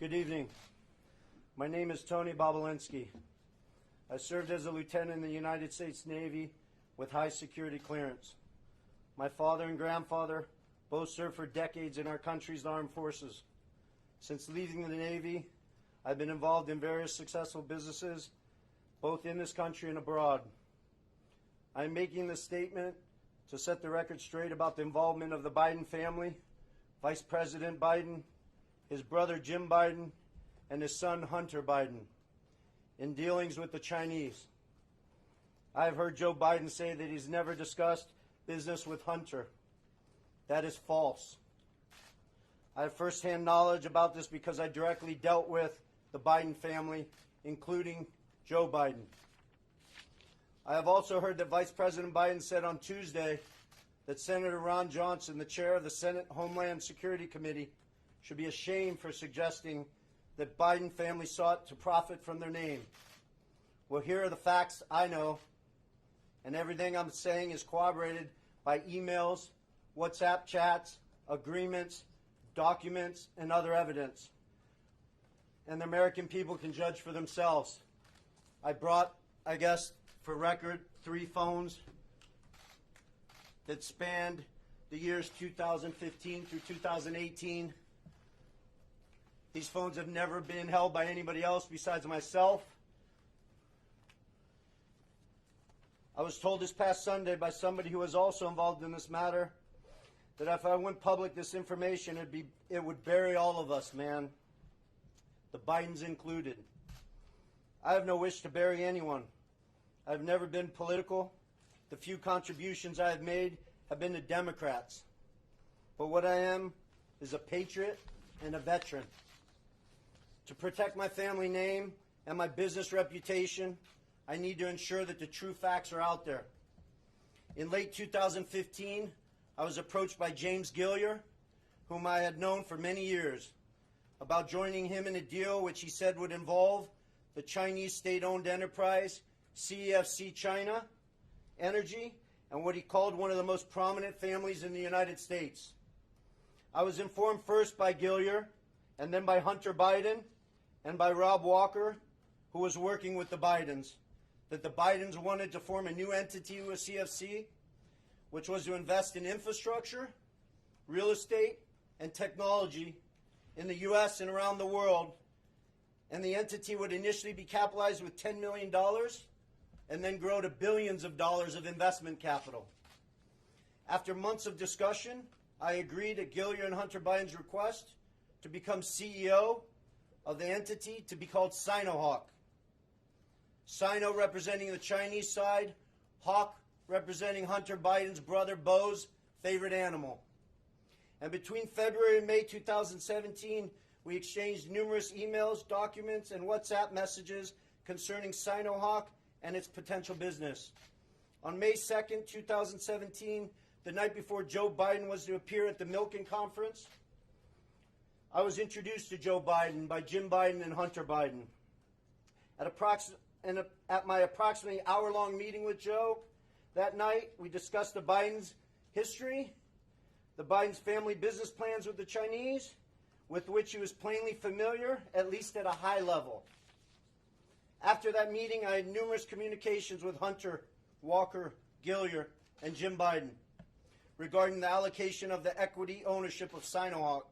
Good evening. My name is Tony Bobulinski. I served as a lieutenant in the United States Navy with high security clearance. My father and grandfather both served for decades in our country's armed forces. Since leaving the Navy, I've been involved in various successful businesses, both in this country and abroad. I'm making this statement to set the record straight about the involvement of the Biden family, Vice President Biden, his brother Jim Biden, and his son Hunter Biden in dealings with the Chinese. I have heard Joe Biden say that he's never discussed business with Hunter. That is false. I have firsthand knowledge about this because I directly dealt with the Biden family, including Joe Biden. I have also heard that Vice President Biden said on Tuesday that Senator Ron Johnson, the chair of the Senate Homeland Security Committee, should be ashamed for suggesting that Biden family sought to profit from their name. Well, here are the facts I know, and everything I'm saying is corroborated by emails, WhatsApp chats, agreements, documents, and other evidence. And the American people can judge for themselves. I brought, I guess, for record, 3 phones that spanned the years 2015 through 2018. These phones have never been held by anybody else besides myself. I was told this past Sunday by somebody who was also involved in this matter that if I went public this information, it would bury all of us, man. The Bidens included. I have no wish to bury anyone. I've never been political. The few contributions I have made have been to Democrats. But what I am is a patriot and a veteran. To protect my family name and my business reputation, I need to ensure that the true facts are out there. In late 2015, I was approached by James Gilliar, whom I had known for many years, about joining him in a deal which he said would involve the Chinese state-owned enterprise CEFC China Energy and what he called one of the most prominent families in the United States. I was informed first by Gilliar and then by Hunter Biden and by Rob Walker, who was working with the Bidens, that the Bidens wanted to form a new entity with CFC, which was to invest in infrastructure, real estate, and technology in the U.S. and around the world. And the entity would initially be capitalized with $10 million and then grow to billions of dollars of investment capital. After months of discussion, I agreed at Gilliar and Hunter Biden's request to become CEO of the entity to be called Sinohawk. Sino representing the Chinese side, Hawk representing Hunter Biden's brother Bo's favorite animal. And between February and May 2017, we exchanged numerous emails, documents, and WhatsApp messages concerning Sinohawk and its potential business. On May 2nd, 2017, the night before Joe Biden was to appear at the Milken Conference, I was introduced to Joe Biden by Jim Biden and Hunter Biden. At my approximately hour-long meeting with Joe that night, we discussed the Bidens' history, the Bidens' family business plans with the Chinese, with which he was plainly familiar, at least at a high level. After that meeting, I had numerous communications with Hunter, Walker, Gilliar, and Jim Biden regarding the allocation of the equity ownership of Sinohawk.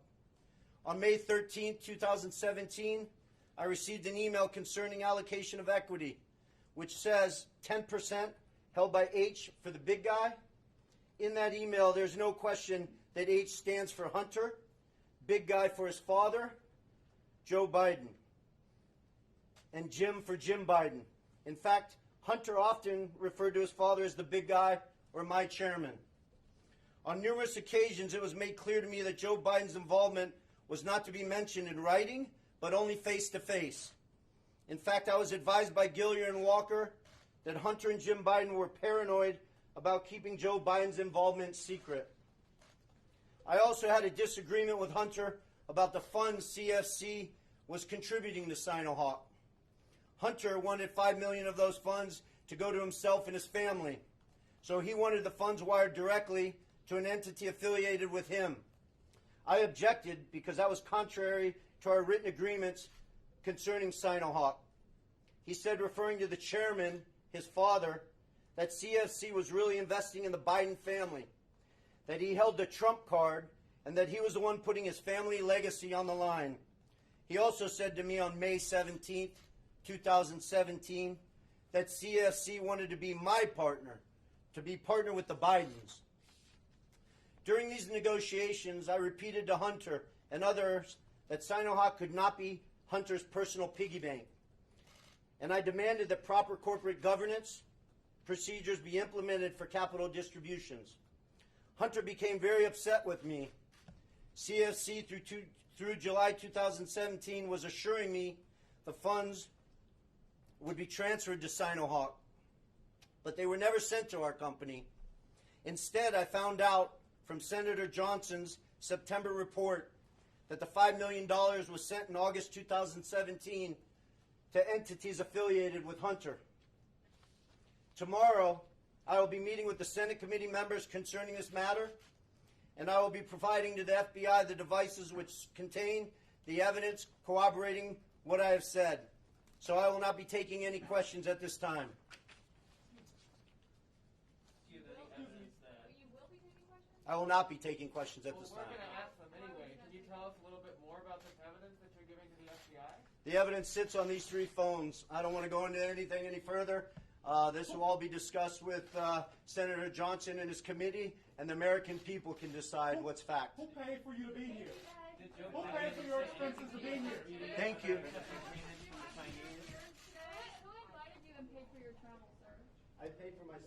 On May 13, 2017, I received an email concerning allocation of equity, which says 10% held by H for the big guy. In that email, there's no question that H stands for Hunter, big guy for his father, Joe Biden, and Jim for Jim Biden. In fact, Hunter often referred to his father as the big guy or my chairman. On numerous occasions, it was made clear to me that Joe Biden's involvement was not to be mentioned in writing, but only face-to-face. In fact, I was advised by Gilliar and Walker that Hunter and Jim Biden were paranoid about keeping Joe Biden's involvement secret. I also had a disagreement with Hunter about the funds CFC was contributing to Sinohawk. Hunter wanted $5 million of those funds to go to himself and his family, so he wanted the funds wired directly to an entity affiliated with him. I objected because that was contrary to our written agreements concerning Sinohawk. He said, referring to the chairman, his father, that CFC was really investing in the Biden family, that he held the Trump card, and that he was the one putting his family legacy on the line. He also said to me on May 17th, 2017, that CFC wanted to be my partner, to be partner with the Bidens. During these negotiations, I repeated to Hunter and others that Sinohawk could not be Hunter's personal piggy bank. And I demanded that proper corporate governance procedures be implemented for capital distributions. Hunter became very upset with me. CFC through July 2017 was assuring me the funds would be transferred to Sinohawk, but they were never sent to our company. Instead, I found out from Senator Johnson's September report that the $5 million was sent in August 2017 to entities affiliated with Hunter. Tomorrow, I will be meeting with the Senate committee members concerning this matter, and I will be providing to the FBI the devices which contain the evidence corroborating what I have said. So I will not be taking any questions at this time. Do you have any evidence that... You will be taking questions? I will not be taking questions at this Well, we're time. going to ask them anyway. Can you tell us a little bit more about this evidence that you're giving to the FBI? The evidence sits on these 3 phones. I don't want to go into anything any further. This will all be discussed with Senator Johnson and his committee, and the American people can decide what's fact. Who paid for you to be here? Did you Who paid for your expenses to be here? Thank you. Who invited you and paid for your travel, sir? I paid for my